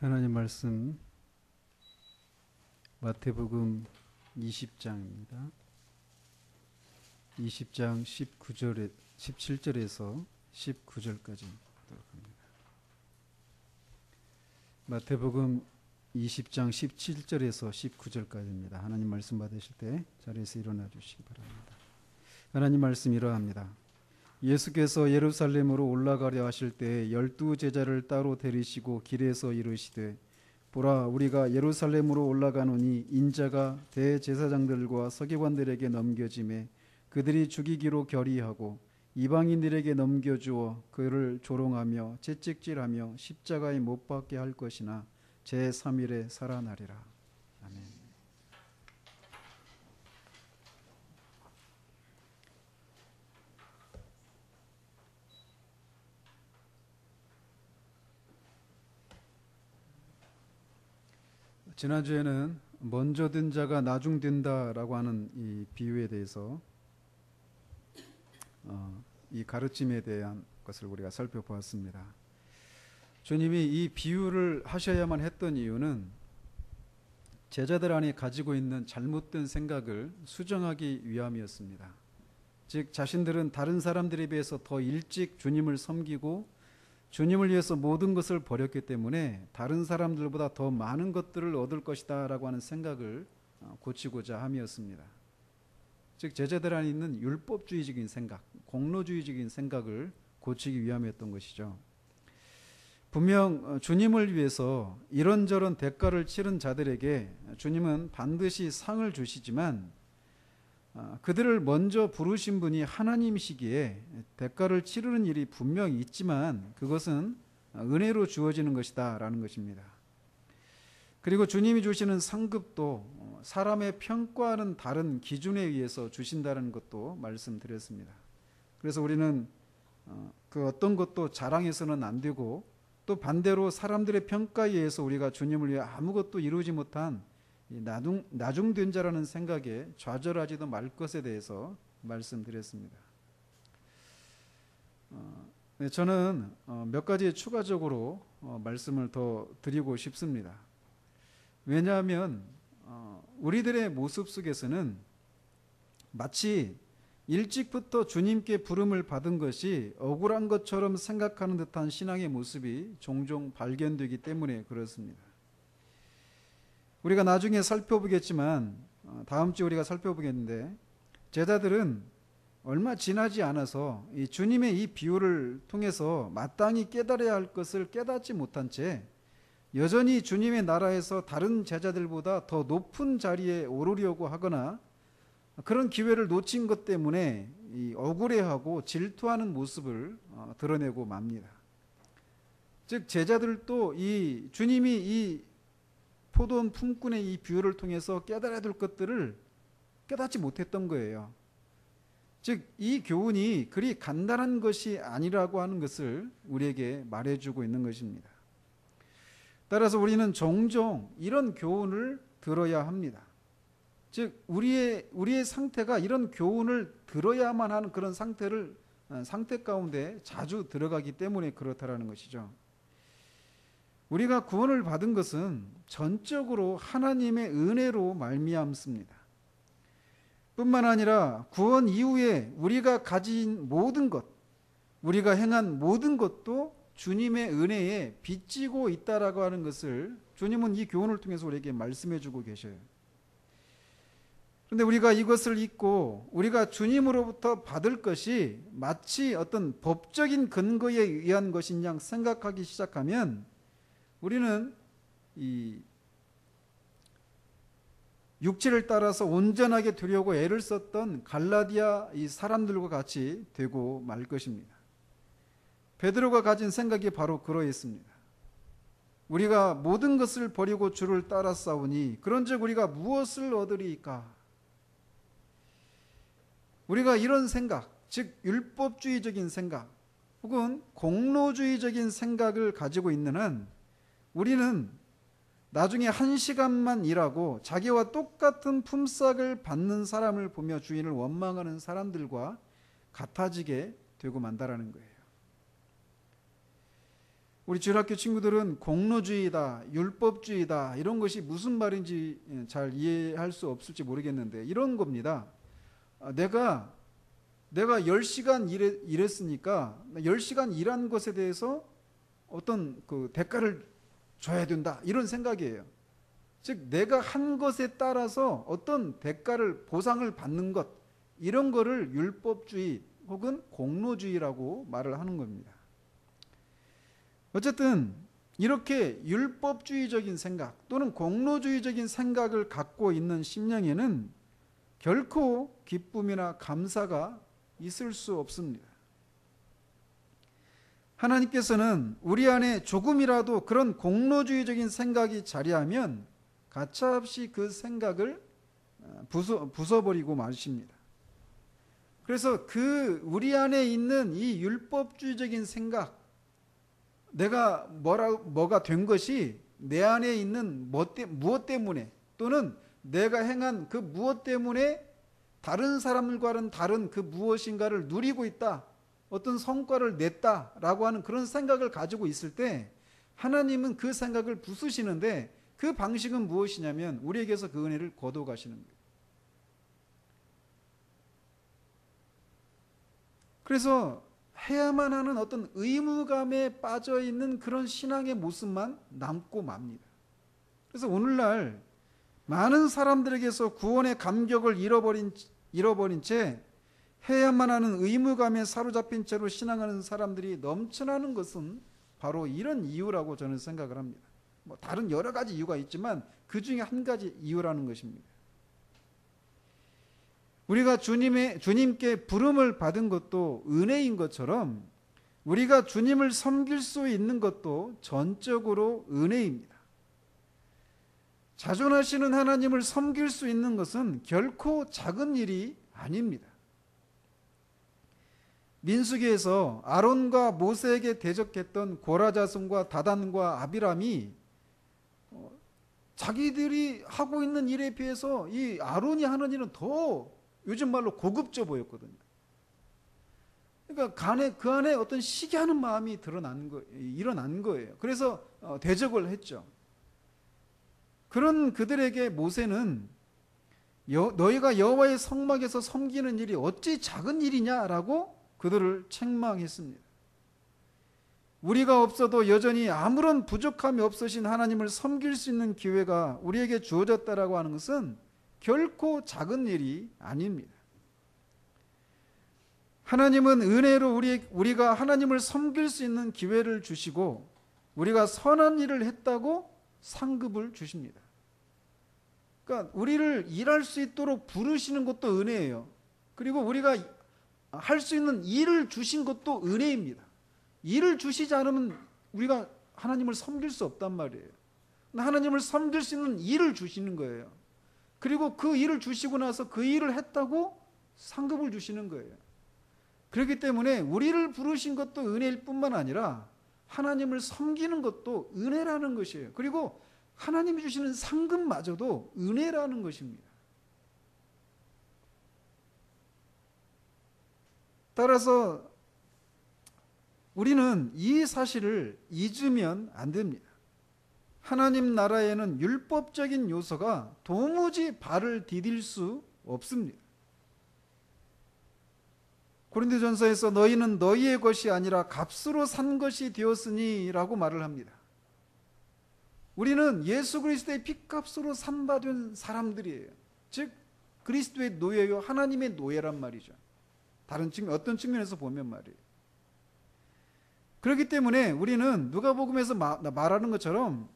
하나님 말씀 마태복음 20장입니다. 20장 17절에서 19절까지 보도록 합니다. 마태복음 20장 17절에서 19절까지입니다. 하나님 말씀 받으실 때 자리에서 일어나 주시기 바랍니다. 하나님 말씀 이러합니다. 예수께서 예루살렘으로 올라가려 하실 때 12 제자를 따로 데리시고 길에서 이르시되 보라 우리가 예루살렘으로 올라가노니 인자가 대제사장들과 서기관들에게 넘겨짐에 그들이 죽이기로 결의하고 이방인들에게 넘겨주어 그를 조롱하며 채찍질하며 십자가에 못 박게 할 것이나 제3일에 살아나리라. 아멘. 지난주에는 먼저 든 자가 나중 된다라고 하는 이 비유에 대해서 이 가르침에 대한 것을 우리가 살펴보았습니다. 주님이 이 비유를 하셔야만 했던 이유는 제자들 안에 가지고 있는 잘못된 생각을 수정하기 위함이었습니다. 즉 자신들은 다른 사람들에 비해서 더 일찍 주님을 섬기고 주님을 위해서 모든 것을 버렸기 때문에 다른 사람들보다 더 많은 것들을 얻을 것이다 라고 하는 생각을 고치고자 함이었습니다. 즉 제자들 안에 있는 율법주의적인 생각, 공로주의적인 생각을 고치기 위함이었던 것이죠. 분명 주님을 위해서 이런저런 대가를 치른 자들에게 주님은 반드시 상을 주시지만 그들을 먼저 부르신 분이 하나님이시기에 대가를 치르는 일이 분명히 있지만 그것은 은혜로 주어지는 것이다 라는 것입니다. 그리고 주님이 주시는 상급도 사람의 평가하는 다른 기준에 의해서 주신다는 것도 말씀드렸습니다. 그래서 우리는 그 어떤 것도 자랑해서는 안 되고 또 반대로 사람들의 평가에 의해서 우리가 주님을 위해 아무것도 이루지 못한 나중된 자라는 생각에 좌절하지도 말 것에 대해서 말씀드렸습니다. 저는 몇 가지 추가적으로 말씀을 더 드리고 싶습니다. 왜냐하면 우리들의 모습 속에서는 마치 일찍부터 주님께 부름을 받은 것이 억울한 것처럼 생각하는 듯한 신앙의 모습이 종종 발견되기 때문에 그렇습니다. 우리가 나중에 살펴보겠지만 다음 주에 우리가 살펴보겠는데 제자들은 얼마 지나지 않아서 이 주님의 이 비유를 통해서 마땅히 깨달아야 할 것을 깨닫지 못한 채 여전히 주님의 나라에서 다른 제자들보다 더 높은 자리에 오르려고 하거나 그런 기회를 놓친 것 때문에 이 억울해하고 질투하는 모습을 드러내고 맙니다. 즉 제자들도 이 주님이 이 포도원 품꾼의 이 비유를 통해서 깨달아야 될 것들을 깨닫지 못했던 거예요. 즉 이 교훈이 그리 간단한 것이 아니라고 하는 것을 우리에게 말해주고 있는 것입니다. 따라서 우리는 종종 이런 교훈을 들어야 합니다. 즉 우리의 상태가 이런 교훈을 들어야만 하는 그런 상태 가운데 자주 들어가기 때문에 그렇다라는 것이죠. 우리가 구원을 받은 것은 전적으로 하나님의 은혜로 말미암습니다. 뿐만 아니라 구원 이후에 우리가 가진 모든 것, 우리가 행한 모든 것도 주님의 은혜에 빚지고 있다라고 하는 것을 주님은 이 교훈을 통해서 우리에게 말씀해 주고 계셔요. 그런데 우리가 이것을 잊고 우리가 주님으로부터 받을 것이 마치 어떤 법적인 근거에 의한 것인 양 생각하기 시작하면 우리는 이 육체를 따라서 온전하게 되려고 애를 썼던 갈라디아 이 사람들과 같이 되고 말 것입니다. 베드로가 가진 생각이 바로 그러했습니다. 우리가 모든 것을 버리고 주를 따라 싸우니 그런즉 우리가 무엇을 얻으리이까? 우리가 이런 생각, 즉 율법주의적인 생각 혹은 공로주의적인 생각을 가지고 있는 한 우리는 나중에 1시간만 일하고 자기와 똑같은 품삯을 받는 사람을 보며 주인을 원망하는 사람들과 같아지게 되고 만다라는 거예요. 우리 주일학교 친구들은 공로주의다, 율법주의다 이런 것이 무슨 말인지 잘 이해할 수 없을지 모르겠는데 이런 겁니다. 내가 10시간 일했으니까 10시간 일한 것에 대해서 어떤 그 대가를 줘야 된다 이런 생각이에요. 즉 내가 한 것에 따라서 어떤 대가를 보상을 받는 것 이런 거를 율법주의 혹은 공로주의라고 말을 하는 겁니다. 어쨌든 이렇게 율법주의적인 생각 또는 공로주의적인 생각을 갖고 있는 심령에는 결코 기쁨이나 감사가 있을 수 없습니다. 하나님께서는 우리 안에 조금이라도 그런 공로주의적인 생각이 자리하면 가차없이 그 생각을 부숴버리고 마십니다. 그래서 우리 안에 있는 이 율법주의적인 생각, 내가 뭐가 된 것이 내 안에 있는 무엇 때문에 또는 내가 행한 그 무엇 때문에 다른 사람들과는 다른 그 무엇인가를 누리고 있다, 어떤 성과를 냈다라고 하는 그런 생각을 가지고 있을 때 하나님은 그 생각을 부수시는데 그 방식은 무엇이냐면 우리에게서 그 은혜를 거둬 가시는 거예요. 그래서 해야만 하는 어떤 의무감에 빠져 있는 그런 신앙의 모습만 남고 맙니다. 그래서 오늘날 많은 사람들에게서 구원의 감격을 잃어버린 채 해야만 하는 의무감에 사로잡힌 채로 신앙하는 사람들이 넘쳐나는 것은 바로 이런 이유라고 저는 생각을 합니다. 다른 여러 가지 이유가 있지만 그 중에 한 가지 이유라는 것입니다. 우리가 주님께 부름을 받은 것도 은혜인 것처럼 우리가 주님을 섬길 수 있는 것도 전적으로 은혜입니다. 자존하시는 하나님을 섬길 수 있는 것은 결코 작은 일이 아닙니다. 민수기에서 아론과 모세에게 대적했던 고라 자손과 다단과 아비람이 자기들이 하고 있는 일에 비해서 이 아론이 하는 일은 더 요즘 말로 고급져 보였거든요. 그러니까 그 안에 어떤 시기하는 마음이 일어난 거예요. 그래서 대적을 했죠. 그런 그들에게 모세는 너희가 여호와의 성막에서 섬기는 일이 어찌 작은 일이냐라고 그들을 책망했습니다. 우리가 없어도 여전히 아무런 부족함이 없으신 하나님을 섬길 수 있는 기회가 우리에게 주어졌다라고 하는 것은 결코 작은 일이 아닙니다. 하나님은 은혜로 우리가 하나님을 섬길 수 있는 기회를 주시고 우리가 선한 일을 했다고 상급을 주십니다. 그러니까 우리를 일할 수 있도록 부르시는 것도 은혜예요. 그리고 우리가 할 수 있는 일을 주신 것도 은혜입니다. 일을 주시지 않으면 우리가 하나님을 섬길 수 없단 말이에요. 하나님을 섬길 수 있는 일을 주시는 거예요. 그리고 그 일을 주시고 나서 그 일을 했다고 상급을 주시는 거예요. 그렇기 때문에 우리를 부르신 것도 은혜일 뿐만 아니라 하나님을 섬기는 것도 은혜라는 것이에요. 그리고 하나님이 주시는 상급마저도 은혜라는 것입니다. 따라서 우리는 이 사실을 잊으면 안 됩니다. 하나님 나라에는 율법적인 요소가 도무지 발을 디딜 수 없습니다. 고린도전서에서 너희는 너희의 것이 아니라 값으로 산 것이 되었으니 라고 말을 합니다. 우리는 예수 그리스도의 핏값으로 산받은 사람들이에요. 즉 그리스도의 노예요, 하나님의 노예란 말이죠. 어떤 측면에서 보면 말이에요. 그렇기 때문에 우리는 누가복음에서 말하는 것처럼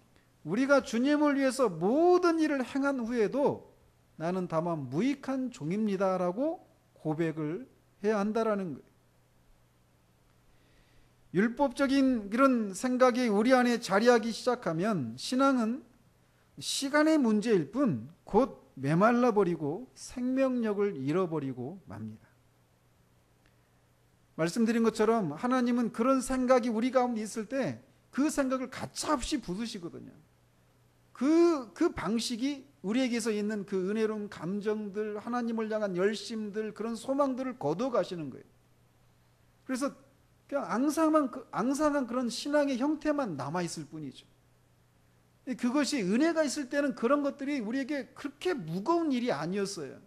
우리가 주님을 위해서 모든 일을 행한 후에도 나는 다만 무익한 종입니다라고 고백을 해야 한다라는 거예요. 율법적인 이런 생각이 우리 안에 자리하기 시작하면 신앙은 시간의 문제일 뿐 곧 메말라 버리고 생명력을 잃어버리고 맙니다. 말씀드린 것처럼 하나님은 그런 생각이 우리 가운데 있을 때 그 생각을 가차없이 부수시거든요. 그 방식이 우리에게서 있는 그 은혜로운 감정들, 하나님을 향한 열심들, 그런 소망들을 거둬 가시는 거예요. 그래서 그냥 앙상한 그런 신앙의 형태만 남아있을 뿐이죠. 그것이 은혜가 있을 때는 그런 것들이 우리에게 그렇게 무거운 일이 아니었어요.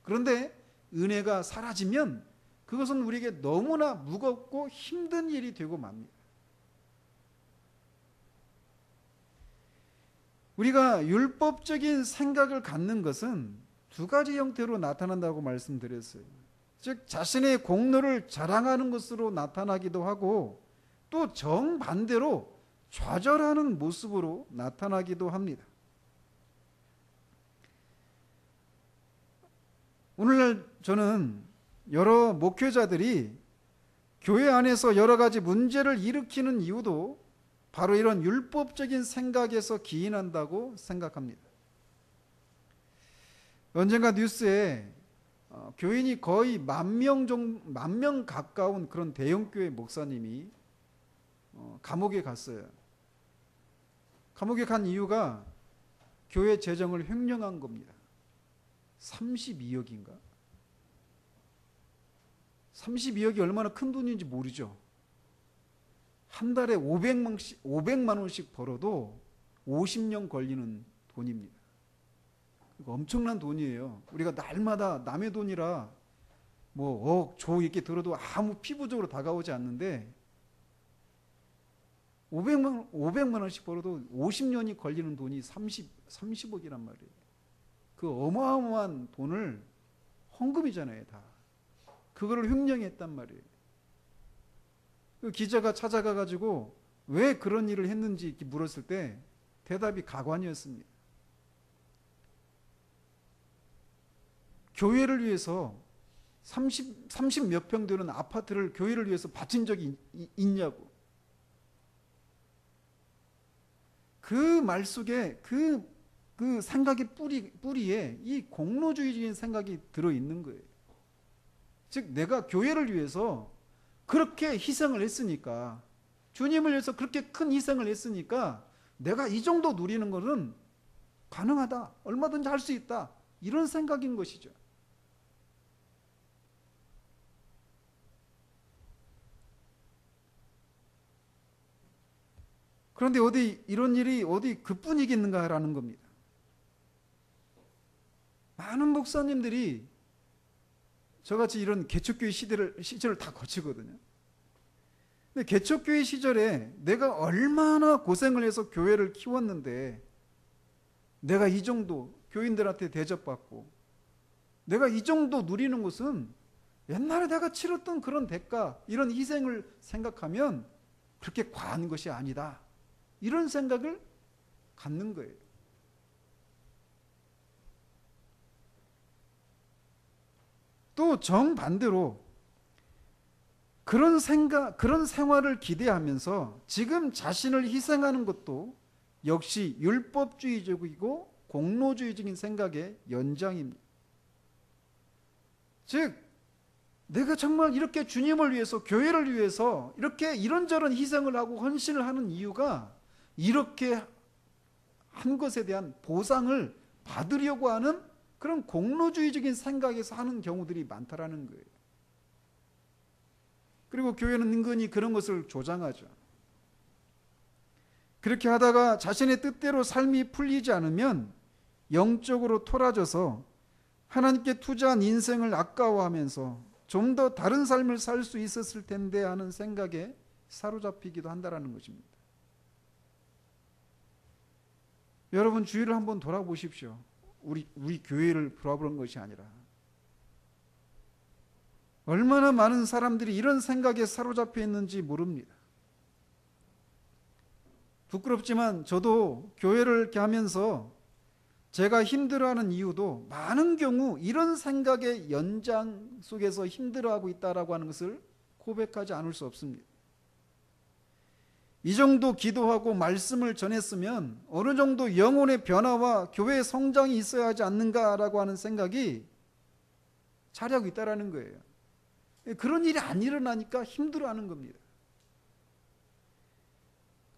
그런데 은혜가 사라지면 그것은 우리에게 너무나 무겁고 힘든 일이 되고 맙니다. 우리가 율법적인 생각을 갖는 것은 두 가지 형태로 나타난다고 말씀드렸어요. 즉 자신의 공로를 자랑하는 것으로 나타나기도 하고 또 정반대로 좌절하는 모습으로 나타나기도 합니다. 오늘날 저는 여러 목회자들이 교회 안에서 여러 가지 문제를 일으키는 이유도 바로 이런 율법적인 생각에서 기인한다고 생각합니다. 언젠가 뉴스에 교인이 거의 10,000명 가까운 그런 대형교회 목사님이 감옥에 갔어요. 감옥에 간 이유가 교회 재정을 횡령한 겁니다. 32억인가? 32억이 얼마나 큰 돈인지 모르죠. 한 달에 500만 원씩 벌어도 50년 걸리는 돈입니다. 엄청난 돈이에요. 우리가 날마다 남의 돈이라 뭐 억, 조 이렇게 들어도 아무 피부적으로 다가오지 않는데 500만 원씩 벌어도 50년이 걸리는 돈이 30억이란 말이에요. 그 어마어마한 돈을 헌금이잖아요, 다. 그거를 횡령했단 말이에요. 그 기자가 찾아가 가지고 왜 그런 일을 했는지 이렇게 물었을 때 대답이 가관이었습니다. 교회를 위해서 30 몇 평 되는 아파트를 교회를 위해서 바친 적이 있냐고. 그 말 속에 그 생각의 뿌리에 이 공로주의적인 생각이 들어있는 거예요. 즉 내가 교회를 위해서 그렇게 희생을 했으니까, 주님을 위해서 그렇게 큰 희생을 했으니까 내가 이 정도 누리는 것은 가능하다, 얼마든지 할 수 있다, 이런 생각인 것이죠. 그런데 이런 일이 어디 그뿐이겠는가라는 겁니다. 많은 목사님들이 저같이 이런 개척교회 시절을 다 거치거든요. 근데 개척교회 시절에 내가 얼마나 고생을 해서 교회를 키웠는데 내가 이 정도 교인들한테 대접받고 내가 이 정도 누리는 것은 옛날에 내가 치렀던 그런 대가, 이런 희생을 생각하면 그렇게 과한 것이 아니다, 이런 생각을 갖는 거예요. 또 정반대로 그런 생활을 기대하면서 지금 자신을 희생하는 것도 역시 율법주의적이고 공로주의적인 생각의 연장입니다. 즉 내가 정말 이렇게 주님을 위해서, 교회를 위해서 이렇게 이런저런 희생을 하고 헌신을 하는 이유가 이렇게 한 것에 대한 보상을 받으려고 하는 그런 공로주의적인 생각에서 하는 경우들이 많다라는 거예요. 그리고 교회는 은근히 그런 것을 조장하죠. 그렇게 하다가 자신의 뜻대로 삶이 풀리지 않으면 영적으로 토라져서 하나님께 투자한 인생을 아까워하면서 좀 더 다른 삶을 살 수 있었을 텐데 하는 생각에 사로잡히기도 한다는 것입니다. 여러분 주위를 한번 돌아보십시오. 우리 교회를 돌아보는 것이 아니라 얼마나 많은 사람들이 이런 생각에 사로잡혀 있는지 모릅니다. 부끄럽지만 저도 교회를 이렇게 하면서 제가 힘들어하는 이유도 많은 경우 이런 생각의 연장 속에서 힘들어하고 있다라고 하는 것을 고백하지 않을 수 없습니다. 이 정도 기도하고 말씀을 전했으면 어느 정도 영혼의 변화와 교회의 성장이 있어야 하지 않는가라고 하는 생각이 자리하고 있다라는 거예요. 그런 일이 안 일어나니까 힘들어하는 겁니다.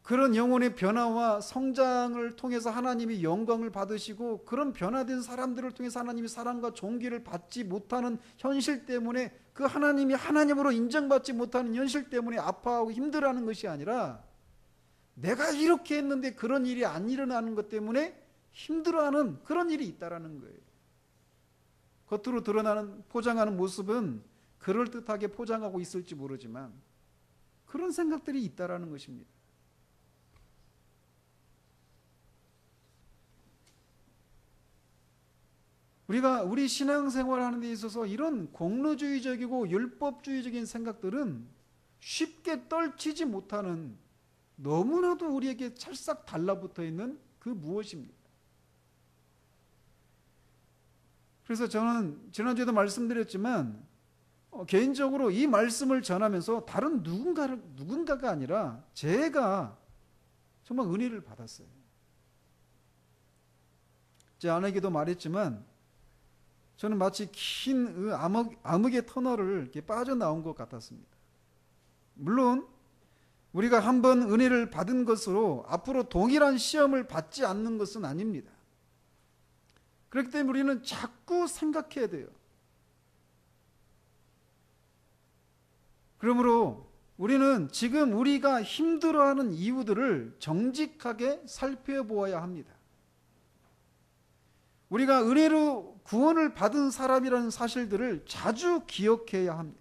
그런 영혼의 변화와 성장을 통해서 하나님이 영광을 받으시고 그런 변화된 사람들을 통해서 하나님이 사랑과 존귀를 받지 못하는 현실 때문에 그 하나님이 하나님으로 인정받지 못하는 현실 때문에 아파하고 힘들어하는 것이 아니라 내가 이렇게 했는데 그런 일이 안 일어나는 것 때문에 힘들어하는 그런 일이 있다라는 거예요. 겉으로 드러나는 포장하는 모습은 그럴듯하게 포장하고 있을지 모르지만 그런 생각들이 있다라는 것입니다. 우리가 우리 신앙생활 하는 데 있어서 이런 공로주의적이고 율법주의적인 생각들은 쉽게 떨치지 못하는, 너무나도 우리에게 찰싹 달라붙어 있는 그 무엇입니다. 그래서 저는 지난주에도 말씀드렸지만 개인적으로 이 말씀을 전하면서 다른 누군가가 아니라 제가 정말 은혜를 받았어요. 제 아내에게도 말했지만 저는 마치 긴 암흑의 터널을 이렇게 빠져나온 것 같았습니다. 물론 우리가 한번 은혜를 받은 것으로 앞으로 동일한 시험을 받지 않는 것은 아닙니다. 그렇기 때문에 우리는 자꾸 생각해야 돼요. 그러므로 우리는 지금 우리가 힘들어하는 이유들을 정직하게 살펴보아야 합니다. 우리가 은혜로 구원을 받은 사람이라는 사실들을 자주 기억해야 합니다.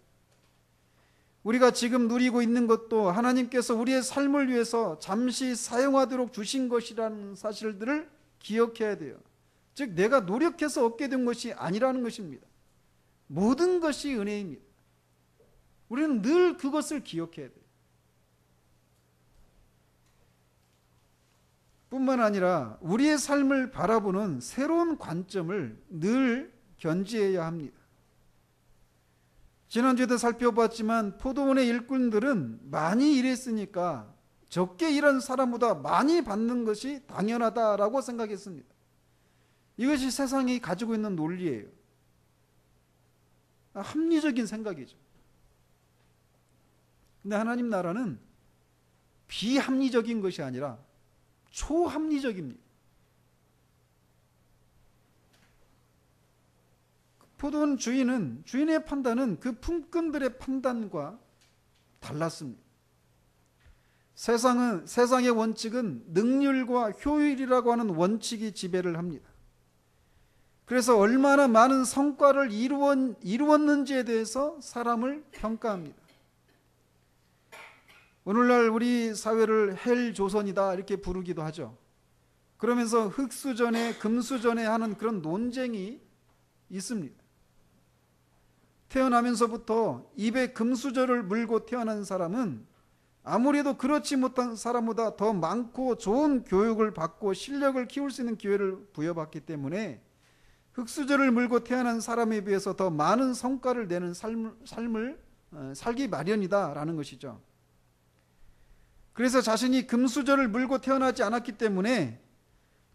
우리가 지금 누리고 있는 것도 하나님께서 우리의 삶을 위해서 잠시 사용하도록 주신 것이라는 사실들을 기억해야 돼요. 즉 내가 노력해서 얻게 된 것이 아니라는 것입니다. 모든 것이 은혜입니다. 우리는 늘 그것을 기억해야 돼요. 뿐만 아니라 우리의 삶을 바라보는 새로운 관점을 늘 견지해야 합니다. 지난주에도 살펴봤지만 포도원의 일꾼들은 많이 일했으니까 적게 일한 사람보다 많이 받는 것이 당연하다라고 생각했습니다. 이것이 세상이 가지고 있는 논리예요. 합리적인 생각이죠. 근데 하나님 나라는 비합리적인 것이 아니라 초합리적입니다. 포도원 주인의 판단은 그 품꾼들의 판단과 달랐습니다. 세상의 원칙은 능률과 효율이라고 하는 원칙이 지배를 합니다. 그래서 얼마나 많은 성과를 이루었는지에 대해서 사람을 평가합니다. 오늘날 우리 사회를 헬조선이다 이렇게 부르기도 하죠. 그러면서 흙수전에 금수전에 하는 그런 논쟁이 있습니다. 태어나면서부터 입에 금수저를 물고 태어난 사람은 아무래도 그렇지 못한 사람보다 더 많고 좋은 교육을 받고 실력을 키울 수 있는 기회를 부여받기 때문에 흙수저를 물고 태어난 사람에 비해서 더 많은 성과를 내는 삶을 살기 마련이다라는 것이죠. 그래서 자신이 금수저를 물고 태어나지 않았기 때문에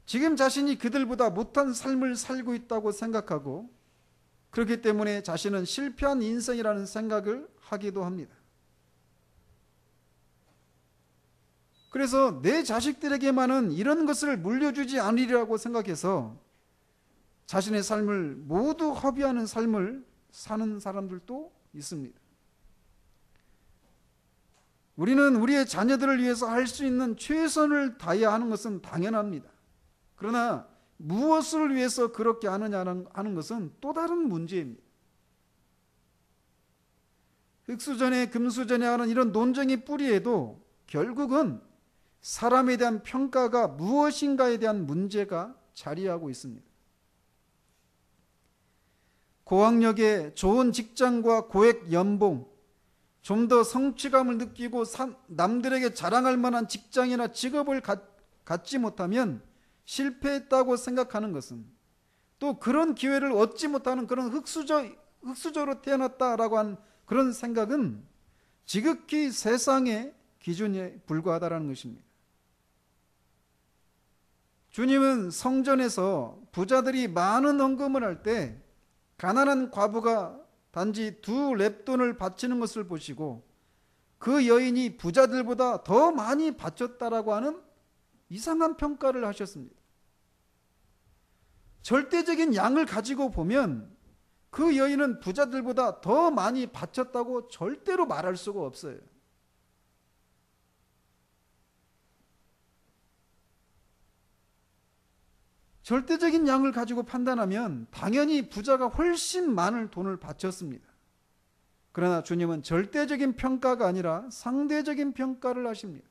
지금 자신이 그들보다 못한 삶을 살고 있다고 생각하고 그렇기 때문에 자신은 실패한 인생이라는 생각을 하기도 합니다. 그래서 내 자식들에게만은 이런 것을 물려주지 않으리라고 생각해서 자신의 삶을 모두 허비하는 삶을 사는 사람들도 있습니다. 우리는 우리의 자녀들을 위해서 할 수 있는 최선을 다해야 하는 것은 당연합니다. 그러나 무엇을 위해서 그렇게 하느냐는 하는 것은 또 다른 문제입니다. 흙수전에 금수전에 하는 이런 논쟁의 뿌리에도 결국은 사람에 대한 평가가 무엇인가에 대한 문제가 자리하고 있습니다. 고학력에 좋은 직장과 고액 연봉, 좀 더 성취감을 느끼고 남들에게 자랑할 만한 직장이나 직업을 갖지 못하면 실패했다고 생각하는 것은, 또 그런 기회를 얻지 못하는 그런 흙수저로 태어났다라고 한 그런 생각은 지극히 세상의 기준에 불과하다는 것입니다. 주님은 성전에서 부자들이 많은 헌금을 할 때 가난한 과부가 단지 2렙돈을 바치는 것을 보시고 그 여인이 부자들보다 더 많이 바쳤다라고 하는 이상한 평가를 하셨습니다. 절대적인 양을 가지고 보면 그 여인은 부자들보다 더 많이 바쳤다고 절대로 말할 수가 없어요. 절대적인 양을 가지고 판단하면 당연히 부자가 훨씬 많은 돈을 바쳤습니다. 그러나 주님은 절대적인 평가가 아니라 상대적인 평가를 하십니다.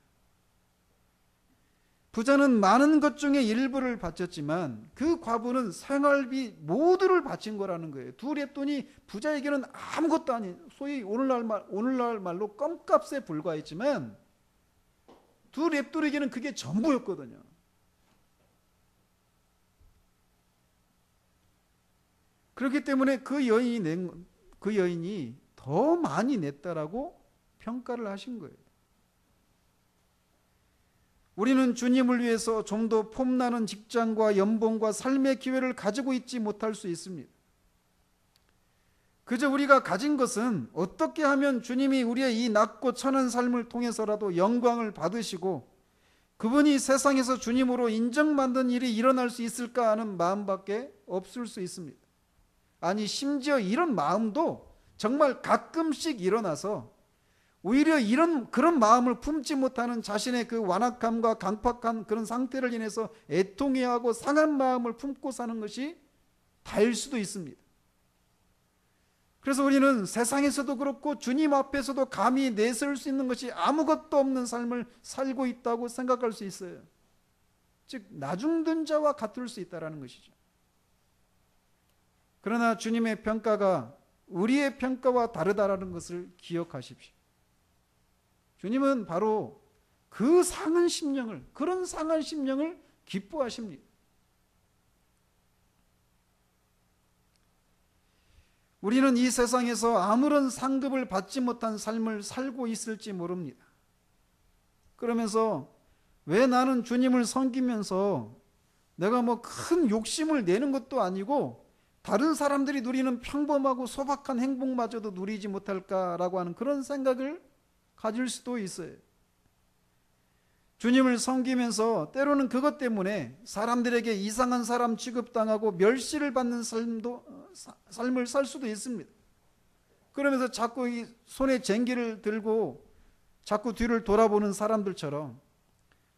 부자는 많은 것 중에 일부를 바쳤지만 그 과부는 생활비 모두를 바친 거라는 거예요. 두 렙돈이 부자에게는 아무것도 아닌, 소위 오늘날 말로 껌값에 불과했지만 두 렙돈에게는 그게 전부였거든요. 그렇기 때문에 그 여인이 더 많이 냈다라고 평가를 하신 거예요. 우리는 주님을 위해서 좀 더 폼나는 직장과 연봉과 삶의 기회를 가지고 있지 못할 수 있습니다. 그저 우리가 가진 것은 어떻게 하면 주님이 우리의 이 낮고 천한 삶을 통해서라도 영광을 받으시고 그분이 세상에서 주님으로 인정받는 일이 일어날 수 있을까 하는 마음밖에 없을 수 있습니다. 아니, 심지어 이런 마음도 정말 가끔씩 일어나서 오히려 그런 마음을 품지 못하는 자신의 그 완악함과 강팍한 그런 상태를 인해서 애통해하고 상한 마음을 품고 사는 것이 다일 수도 있습니다. 그래서 우리는 세상에서도 그렇고 주님 앞에서도 감히 내세울 수 있는 것이 아무것도 없는 삶을 살고 있다고 생각할 수 있어요. 즉 나중든 자와 같을 수 있다는 것이죠. 그러나 주님의 평가가 우리의 평가와 다르다라는 것을 기억하십시오. 주님은 바로 그런 상한 심령을 기뻐하십니다. 우리는 이 세상에서 아무런 상급을 받지 못한 삶을 살고 있을지 모릅니다. 그러면서 왜 나는 주님을 섬기면서 내가 뭐 큰 욕심을 내는 것도 아니고 다른 사람들이 누리는 평범하고 소박한 행복마저도 누리지 못할까라고 하는 그런 생각을 가질 수도 있어요. 주님을 섬기면서 때로는 그것 때문에 사람들에게 이상한 사람 취급당하고 멸시를 받는 삶을 살 수도 있습니다. 그러면서 자꾸 이 손에 쟁기를 들고 자꾸 뒤를 돌아보는 사람들처럼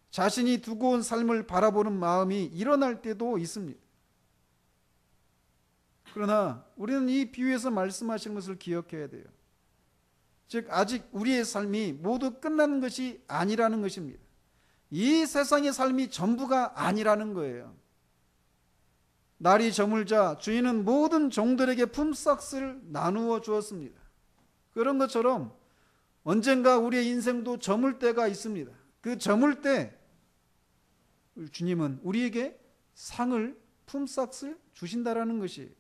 자신이 두고 온 삶을 바라보는 마음이 일어날 때도 있습니다. 그러나 우리는 이 비유에서 말씀하시는 것을 기억해야 돼요. 즉 아직 우리의 삶이 모두 끝나는 것이 아니라는 것입니다. 이 세상의 삶이 전부가 아니라는 거예요. 날이 저물자 주인은 모든 종들에게 품삯을 나누어 주었습니다. 그런 것처럼 언젠가 우리의 인생도 저물 때가 있습니다. 그 저물 때 주님은 우리에게 상을, 품삯을 주신다라는 것이에요.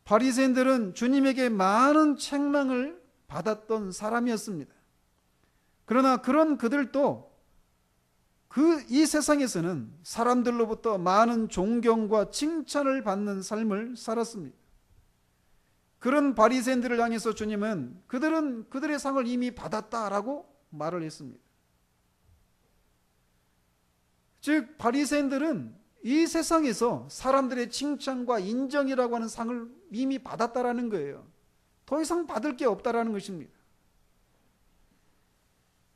바리새인들은 주님에게 많은 책망을 받았던 사람이었습니다. 그러나 그런 그들도 이 세상에서는 사람들로부터 많은 존경과 칭찬을 받는 삶을 살았습니다. 그런 바리새인들을 향해서 주님은 그들은 그들의 상을 이미 받았다라고 말을 했습니다. 즉 바리새인들은 이 세상에서 사람들의 칭찬과 인정이라고 하는 상을 이미 받았다라는 거예요. 더 이상 받을 게 없다라는 것입니다.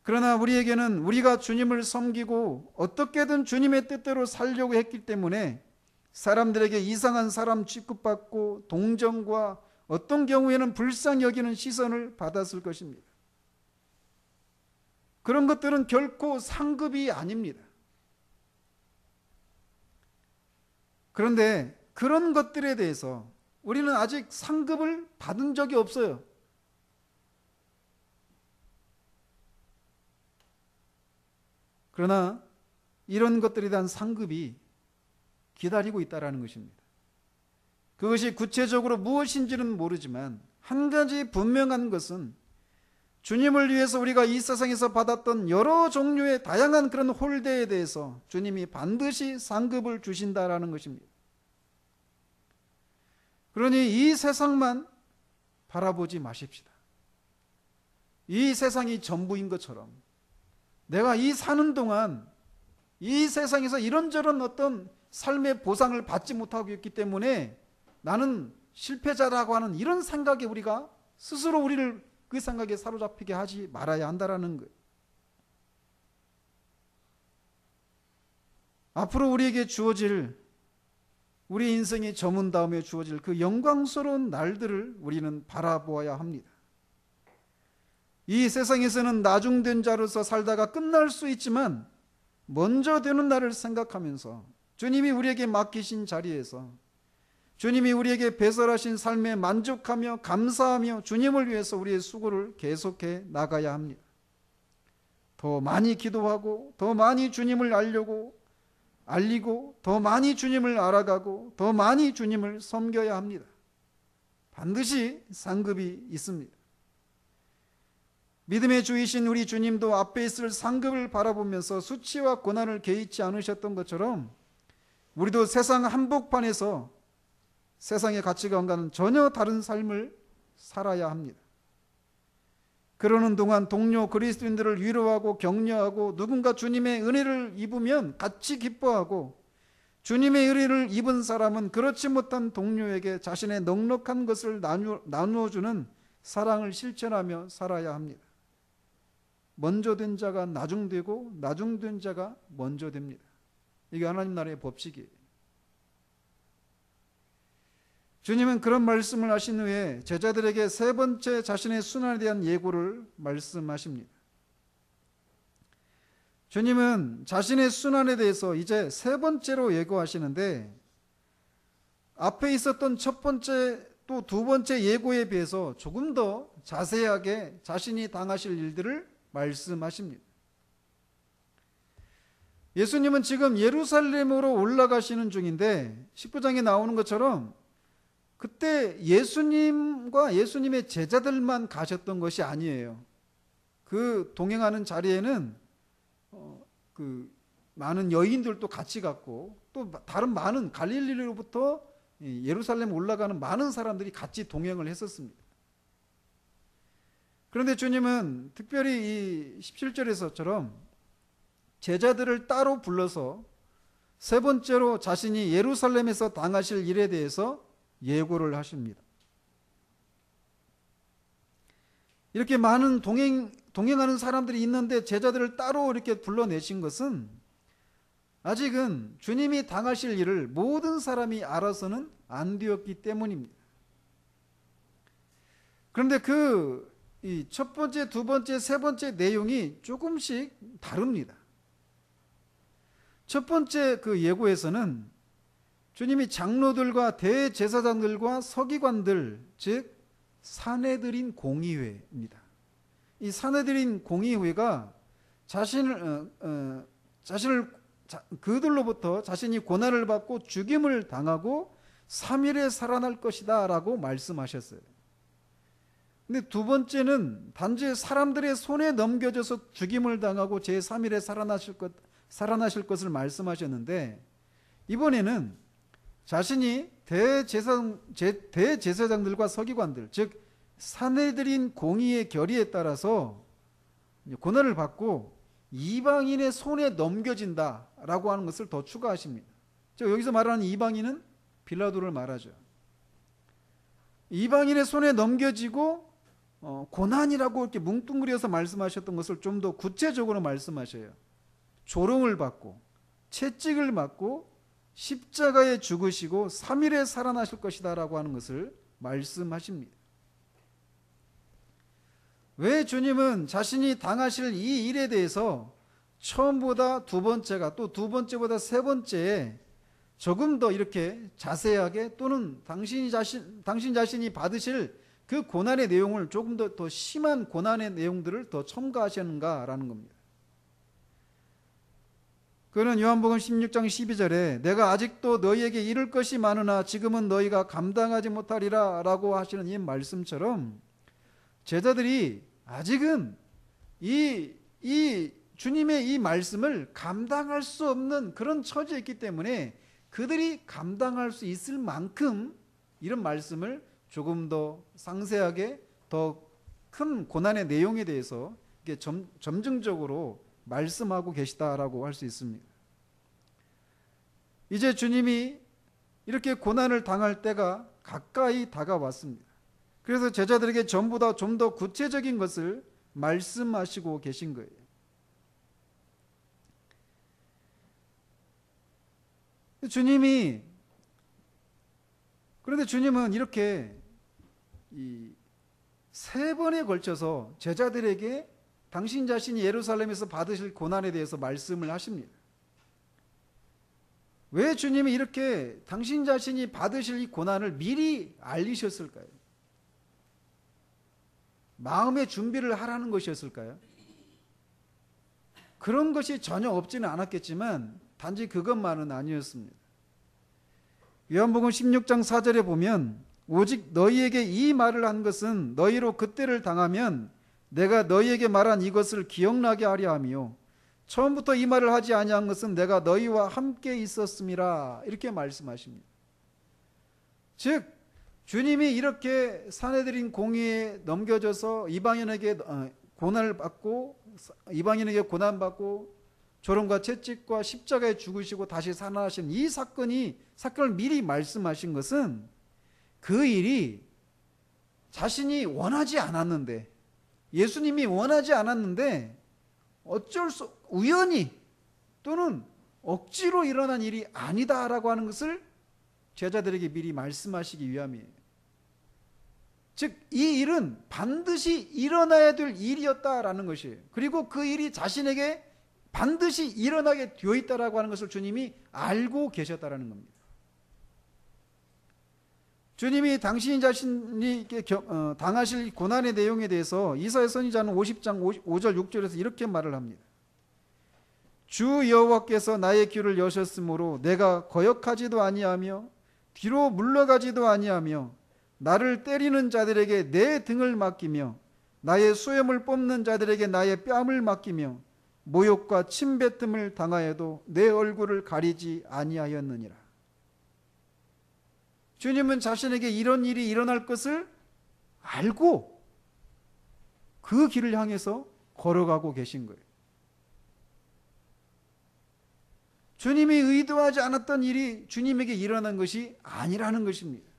그러나 우리에게는 우리가 주님을 섬기고 어떻게든 주님의 뜻대로 살려고 했기 때문에 사람들에게 이상한 사람 취급받고 동정과 어떤 경우에는 불쌍히 여기는 시선을 받았을 것입니다. 그런 것들은 결코 상급이 아닙니다. 그런데 그런 것들에 대해서 우리는 아직 상급을 받은 적이 없어요. 그러나 이런 것들에 대한 상급이 기다리고 있다는 것입니다. 그것이 구체적으로 무엇인지는 모르지만 한 가지 분명한 것은 주님을 위해서 우리가 이 세상에서 받았던 여러 종류의 다양한 그런 홀대에 대해서 주님이 반드시 상급을 주신다라는 것입니다. 그러니 이 세상만 바라보지 마십시다. 이 세상이 전부인 것처럼 내가 이 사는 동안 이 세상에서 이런저런 어떤 삶의 보상을 받지 못하고 있기 때문에 나는 실패자라고 하는 이런 생각에 우리가 스스로 우리를 그 생각에 사로잡히게 하지 말아야 한다라는 거예요. 앞으로 우리에게 주어질, 우리 인생이 저문 다음에 주어질 그 영광스러운 날들을 우리는 바라보아야 합니다. 이 세상에서는 나중된 자로서 살다가 끝날 수 있지만 먼저 되는 날을 생각하면서 주님이 우리에게 맡기신 자리에서 주님이 우리에게 배설하신 삶에 만족하며 감사하며 주님을 위해서 우리의 수고를 계속해 나가야 합니다. 더 많이 기도하고 더 많이 주님을 알리고 더 많이 주님을 알아가고 더 많이 주님을 섬겨야 합니다. 반드시 상급이 있습니다. 믿음의 주이신 우리 주님도 앞에 있을 상급을 바라보면서 수치와 고난을 개의치 않으셨던 것처럼 우리도 세상 한복판에서 세상의 가치관과는 전혀 다른 삶을 살아야 합니다. 그러는 동안 동료 그리스도인들을 위로하고 격려하고 누군가 주님의 은혜를 입으면 같이 기뻐하고 주님의 은혜를 입은 사람은 그렇지 못한 동료에게 자신의 넉넉한 것을 나누어주는 사랑을 실천하며 살아야 합니다. 먼저 된 자가 나중되고 나중된 자가 먼저 됩니다. 이게 하나님 나라의 법칙이에요. 주님은 그런 말씀을 하신 후에 제자들에게 세 번째 자신의 순환에 대한 예고를 말씀하십니다. 주님은 자신의 순환에 대해서 이제 세 번째로 예고하시는데 앞에 있었던 첫 번째 또 두 번째 예고에 비해서 조금 더 자세하게 자신이 당하실 일들을 말씀하십니다. 예수님은 지금 예루살렘으로 올라가시는 중인데 19장에 나오는 것처럼 그때 예수님과 예수님의 제자들만 가셨던 것이 아니에요. 그 동행하는 자리에는 그 많은 여인들도 같이 갔고 또 다른 많은 갈릴리로부터 예루살렘 올라가는 많은 사람들이 같이 동행을 했었습니다. 그런데 주님은 특별히 이 17절에서처럼 제자들을 따로 불러서 세 번째로 자신이 예루살렘에서 당하실 일에 대해서 예고를 하십니다. 이렇게 많은 동행하는 사람들이 있는데 제자들을 따로 이렇게 불러내신 것은 아직은 주님이 당하실 일을 모든 사람이 알아서는 안 되었기 때문입니다. 그런데 이 첫 번째, 두 번째, 세 번째 내용이 조금씩 다릅니다. 첫 번째 그 예고에서는 주님이 장로들과 대제사장들과 서기관들, 즉 사내들인 공의회입니다. 이 사내들인 공의회가 그들로부터 자신이 고난을 받고 죽임을 당하고 3일에 살아날 것이다 라고 말씀하셨어요. 근데 두 번째는 단지 사람들의 손에 넘겨져서 죽임을 당하고 제3일에 살아나실 것을 말씀하셨는데 이번에는 자신이 대제사장들과 서기관들, 즉 사내들인 공의의 결의에 따라서 고난을 받고 이방인의 손에 넘겨진다라고 하는 것을 더 추가하십니다. 여기서 말하는 이방인은 빌라도를 말하죠. 이방인의 손에 넘겨지고 고난이라고 이렇게 뭉뚱그려서 말씀하셨던 것을 좀 더 구체적으로 말씀하셔요. 조롱을 받고 채찍을 맞고 십자가에 죽으시고 3일에 살아나실 것이다 라고 하는 것을 말씀하십니다. 왜 주님은 자신이 당하실 이 일에 대해서 처음보다 두 번째가 또 두 번째보다 세 번째에 조금 더 이렇게 자세하게 또는 당신 자신이 받으실 그 고난의 내용을 조금 더 심한 고난의 내용들을 더 첨가하시는가라는 겁니다. 그는 요한복음 16장 12절에 내가 아직도 너희에게 이를 것이 많으나 지금은 너희가 감당하지 못하리라 라고 하시는 이 말씀처럼 제자들이 아직은 이 주님의 이 말씀을 감당할 수 없는 그런 처지에 있기 때문에 그들이 감당할 수 있을 만큼 이런 말씀을 조금 더 상세하게 더 큰 고난의 내용에 대해서 점증적으로 말씀하고 계시다라고 할 수 있습니다. 이제 주님이 이렇게 고난을 당할 때가 가까이 다가왔습니다. 그래서 제자들에게 전보다 좀 더 구체적인 것을 말씀하시고 계신 거예요. 그런데 주님은 이렇게 세 번에 걸쳐서 제자들에게 당신 자신이 예루살렘에서 받으실 고난에 대해서 말씀을 하십니다. 왜 주님이 이렇게 당신 자신이 받으실 이 고난을 미리 알리셨을까요? 마음의 준비를 하라는 것이었을까요? 그런 것이 전혀 없지는 않았겠지만 단지 그것만은 아니었습니다. 요한복음 16장 4절에 보면 오직 너희에게 이 말을 한 것은 너희로 그때를 당하면 내가 너희에게 말한 이것을 기억나게 하려 하며 처음부터 이 말을 하지 아니한 것은 내가 너희와 함께 있었음이라 이렇게 말씀하십니다. 즉 주님이 이렇게 산헤드린 공의에 넘겨져서 이방인에게 고난을 받고 이방인에게 고난받고 조롱과 채찍과 십자가에 죽으시고 다시 살아나신 이 사건을 미리 말씀하신 것은 그 일이 자신이 원하지 않았는데 예수님이 원하지 않았는데 우연히 또는 억지로 일어난 일이 아니다라고 하는 것을 제자들에게 미리 말씀하시기 위함이에요. 즉 이 일은 반드시 일어나야 될 일이었다라는 것이에요. 그리고 그 일이 자신에게 반드시 일어나게 되어 있다라고 하는 것을 주님이 알고 계셨다라는 겁니다. 주님이 당신 자신이 당하실 고난의 내용에 대해서 이사야 선지자는 50장 5절 6절에서 이렇게 말을 합니다. 주 여호와께서 나의 귀를 여셨으므로 내가 거역하지도 아니하며 뒤로 물러가지도 아니하며 나를 때리는 자들에게 내 등을 맡기며 나의 수염을 뽑는 자들에게 나의 뺨을 맡기며 모욕과 침뱉음을 당하여도 내 얼굴을 가리지 아니하였느니라. 주님은 자신에게 이런 일이 일어날 것을 알고 그 길을 향해서 걸어가고 계신 거예요. 주님이 의도하지 않았던 일이 주님에게 일어난 것이 아니라는 것입니다.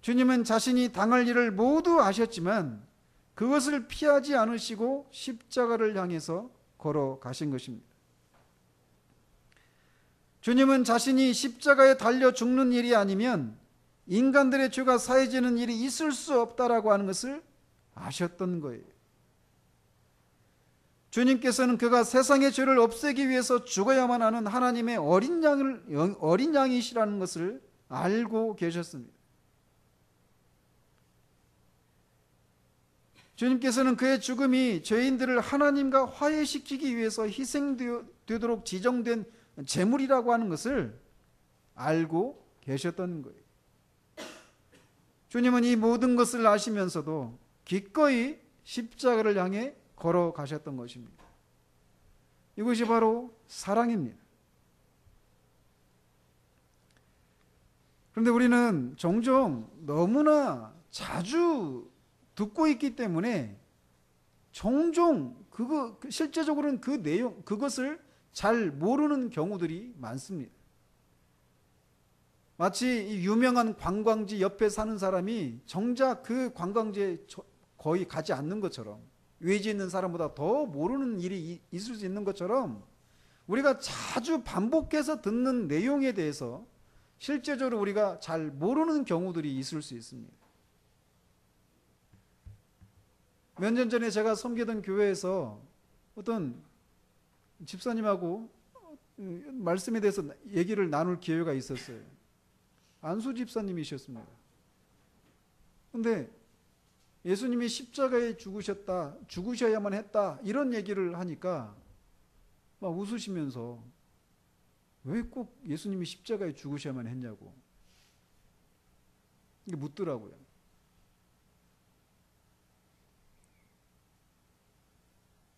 주님은 자신이 당할 일을 모두 아셨지만 그것을 피하지 않으시고 십자가를 향해서 걸어가신 것입니다. 주님은 자신이 십자가에 달려 죽는 일이 아니면 인간들의 죄가 사해지는 일이 있을 수 없다라고 하는 것을 아셨던 거예요. 주님께서는 그가 세상의 죄를 없애기 위해서 죽어야만 하는 하나님의 어린 양이시라는 것을 알고 계셨습니다. 주님께서는 그의 죽음이 죄인들을 하나님과 화해시키기 위해서 희생되도록 지정된 제물이라고 하는 것을 알고 계셨던 거예요. 주님은 이 모든 것을 아시면서도 기꺼이 십자가를 향해 걸어가셨던 것입니다. 이것이 바로 사랑입니다. 그런데 우리는 종종 너무나 자주 듣고 있기 때문에 종종 실제적으로는 그 내용, 그것을 잘 모르는 경우들이 많습니다. 마치 유명한 관광지 옆에 사는 사람이 정작 그 관광지에 거의 가지 않는 것처럼 외지에 있는 사람보다 더 모르는 일이 있을 수 있는 것처럼 우리가 자주 반복해서 듣는 내용에 대해서 실제적으로 우리가 잘 모르는 경우들이 있을 수 있습니다. 몇 년 전에 제가 섬기던 교회에서 어떤 집사님하고 말씀에 대해서 얘기를 나눌 기회가 있었어요. 안수 집사님이셨습니다. 그런데 예수님이 십자가에 죽으셔야만 했다 이런 얘기를 하니까 막 웃으시면서 왜 꼭 예수님이 십자가에 죽으셔야만 했냐고 이게 묻더라고요.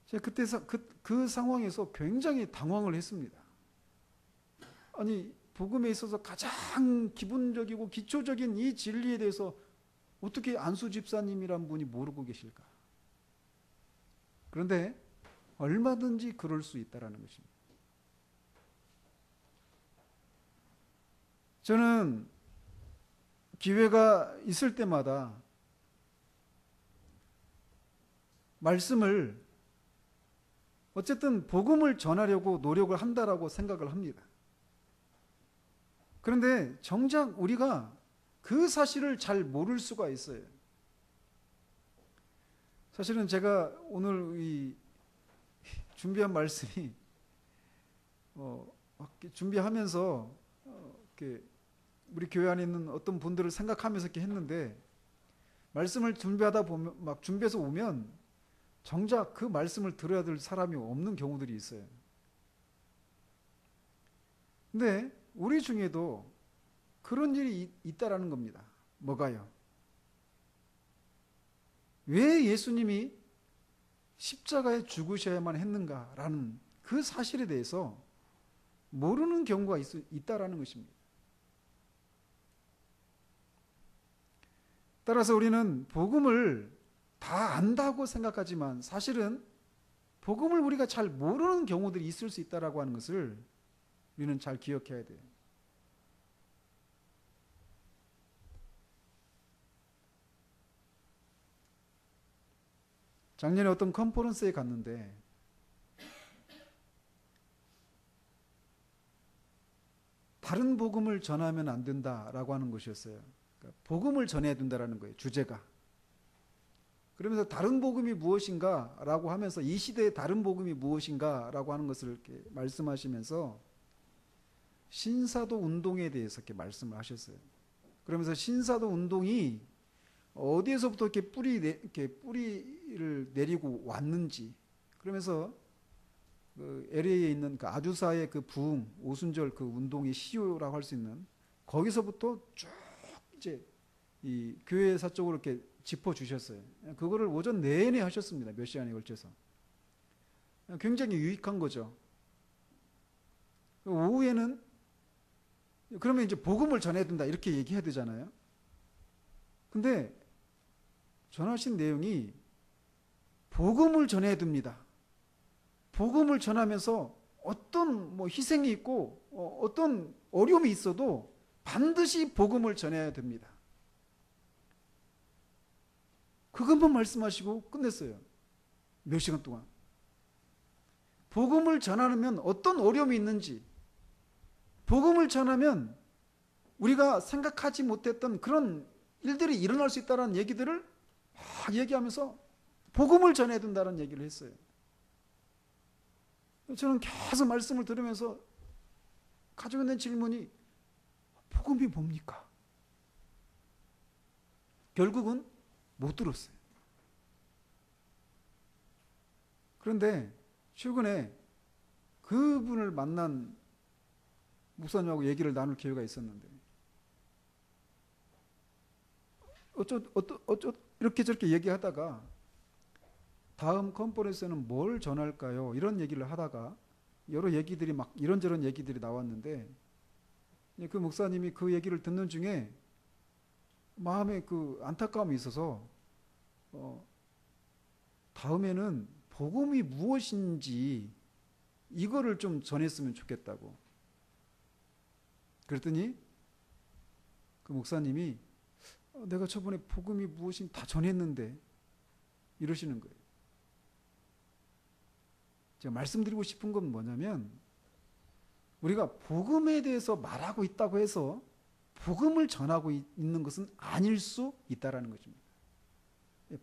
제가 그때 그 상황에서 굉장히 당황을 했습니다. 아니 복음에 있어서 가장 기본적이고 기초적인 이 진리에 대해서 어떻게 안수 집사님이란 분이 모르고 계실까? 그런데 얼마든지 그럴 수 있다라는 것입니다. 저는 기회가 있을 때마다 말씀을 어쨌든 복음을 전하려고 노력을 한다라고 생각을 합니다. 그런데 정작 우리가 그 사실을 잘 모를 수가 있어요. 사실은 제가 오늘 이 준비한 말씀이 준비하면서 이렇게 우리 교회 안에 있는 어떤 분들을 생각하면서 이렇게 했는데, 말씀을 준비하다 보면 막 준비해서 오면 정작 그 말씀을 들어야 될 사람이 없는 경우들이 있어요. 근데 우리 중에도 그런 일이 있다라는 겁니다. 뭐가요? 왜 예수님이 십자가에 죽으셔야만 했는가라는 그 사실에 대해서 모르는 경우가 있다라는 것입니다. 따라서 우리는 복음을 다 안다고 생각하지만 사실은 복음을 우리가 잘 모르는 경우들이 있을 수 있다라고 하는 것을 우리는 잘 기억해야 돼요. 작년에 어떤 컨퍼런스에 갔는데 다른 복음을 전하면 안 된다라고 하는 것이었어요. 그러니까 복음을 전해야 된다라는 거예요, 주제가. 그러면서 다른 복음이 무엇인가라고 하면서 이 시대의 다른 복음이 무엇인가라고 하는 것을 이렇게 말씀하시면서 신사도 운동에 대해서 이렇게 말씀을 하셨어요. 그러면서 신사도 운동이 어디에서부터 이렇게 뿌리를 내리고 왔는지, 그러면서 그 LA에 있는 그 아주사의 그 부흥, 오순절 그 운동의 시효라고 할 수 있는 거기서부터 쭉 이제 이 교회사 쪽으로 이렇게 짚어 주셨어요. 그거를 오전 내내 하셨습니다. 몇 시간에 걸쳐서. 굉장히 유익한 거죠. 오후에는 그러면 이제 복음을 전해야 된다 이렇게 얘기해야 되잖아요. 근데 전하신 내용이 복음을 전해야 됩니다. 복음을 전하면서 어떤 희생이 있고 어떤 어려움이 있어도 반드시 복음을 전해야 됩니다. 그것만 말씀하시고 끝냈어요. 몇 시간 동안. 복음을 전하면 어떤 어려움이 있는지, 복음을 전하면 우리가 생각하지 못했던 그런 일들이 일어날 수 있다는 얘기들을 막 얘기하면서 복음을 전해야 된다는 얘기를 했어요. 저는 계속 말씀을 들으면서 가지고 있는 질문이 복음이 뭡니까? 결국은 못 들었어요. 그런데 최근에 그분을 만난 목사님하고 얘기를 나눌 기회가 있었는데 이렇게 저렇게 얘기하다가 다음 컨퍼런스에는 뭘 전할까요? 이런 얘기를 하다가 여러 얘기들이 막 이런저런 얘기들이 나왔는데 그 목사님이 그 얘기를 듣는 중에 마음에 그 안타까움이 있어서 다음에는 복음이 무엇인지 이거를 좀 전했으면 좋겠다고. 그랬더니 그 목사님이 내가 저번에 복음이 무엇인지 다 전했는데 이러시는 거예요. 제가 말씀드리고 싶은 건 뭐냐면 우리가 복음에 대해서 말하고 있다고 해서 복음을 전하고 있는 것은 아닐 수 있다는 것입니다.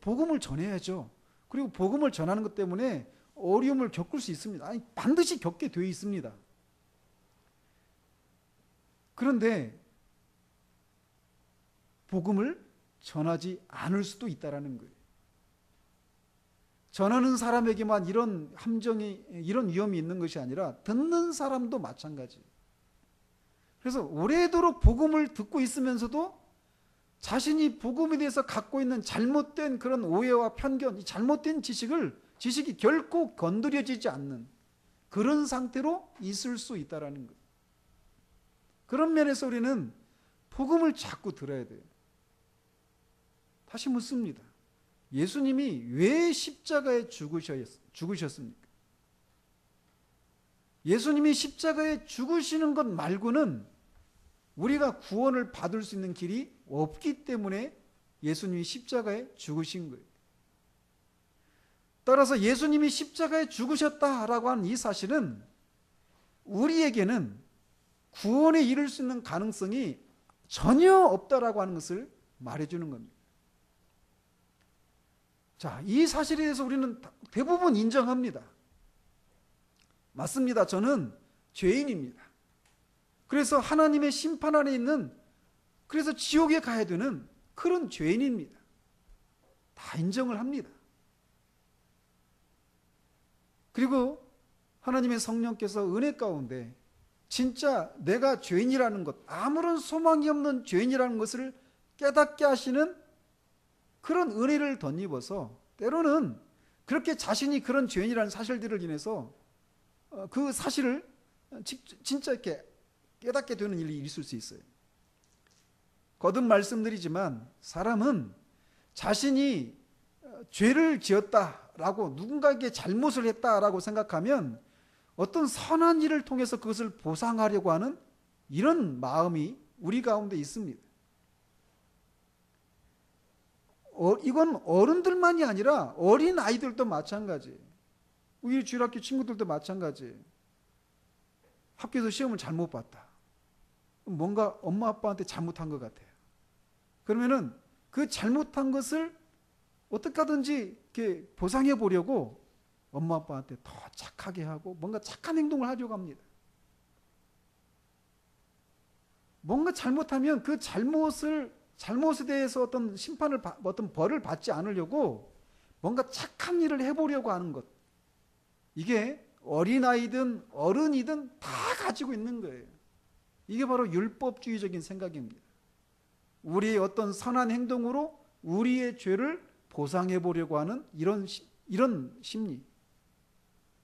복음을 전해야죠. 그리고 복음을 전하는 것 때문에 어려움을 겪을 수 있습니다. 아니, 반드시 겪게 되어 있습니다. 그런데 복음을 전하지 않을 수도 있다는 거예요. 전하는 사람에게만 이런 함정이, 이런 위험이 있는 것이 아니라 듣는 사람도 마찬가지예요. 그래서 오래도록 복음을 듣고 있으면서도 자신이 복음에 대해서 갖고 있는 잘못된 그런 오해와 편견, 이 잘못된 지식이 결코 건드려지지 않는 그런 상태로 있을 수 있다는 거예요. 그런 면에서 우리는 복음을 자꾸 들어야 돼요. 다시 묻습니다. 예수님이 왜 십자가에 죽으셨습니까? 예수님이 십자가에 죽으시는 것 말고는 우리가 구원을 받을 수 있는 길이 없기 때문에 예수님이 십자가에 죽으신 거예요. 따라서 예수님이 십자가에 죽으셨다라고 하는 이 사실은 우리에게는 구원에 이를 수 있는 가능성이 전혀 없다라고 하는 것을 말해주는 겁니다. 자, 이 사실에 대해서 우리는 대부분 인정합니다. 맞습니다. 저는 죄인입니다. 그래서 하나님의 심판 아래 있는, 그래서 지옥에 가야 되는 그런 죄인입니다. 다 인정을 합니다. 그리고 하나님의 성령께서 은혜 가운데 진짜 내가 죄인이라는 것, 아무런 소망이 없는 죄인이라는 것을 깨닫게 하시는 그런 은혜를 덧입어서 때로는 그렇게 자신이 그런 죄인이라는 사실들을 인해서 그 사실을 진짜 이렇게 깨닫게 되는 일이 있을 수 있어요. 거듭 말씀드리지만 사람은 자신이 죄를 지었다라고, 누군가에게 잘못을 했다라고 생각하면 어떤 선한 일을 통해서 그것을 보상하려고 하는 이런 마음이 우리 가운데 있습니다. 이건 어른들만이 아니라 어린 아이들도 마찬가지예요. 우리 주일학교 친구들도 마찬가지예요. 학교에서 시험을 잘못 봤다. 뭔가 엄마 아빠한테 잘못한 것 같아요. 그러면은 그 잘못한 것을 어떻게 하든지 이렇게 보상해 보려고 엄마 아빠한테 더 착하게 하고 뭔가 착한 행동을 하려고 합니다. 뭔가 잘못하면 그 잘못에 대해서 어떤 심판을, 어떤 벌을 받지 않으려고 뭔가 착한 일을 해보려고 하는 것. 이게 어린아이든 어른이든 다 가지고 있는 거예요. 이게 바로 율법주의적인 생각입니다. 우리의 어떤 선한 행동으로 우리의 죄를 보상해 보려고 하는 이런 심리.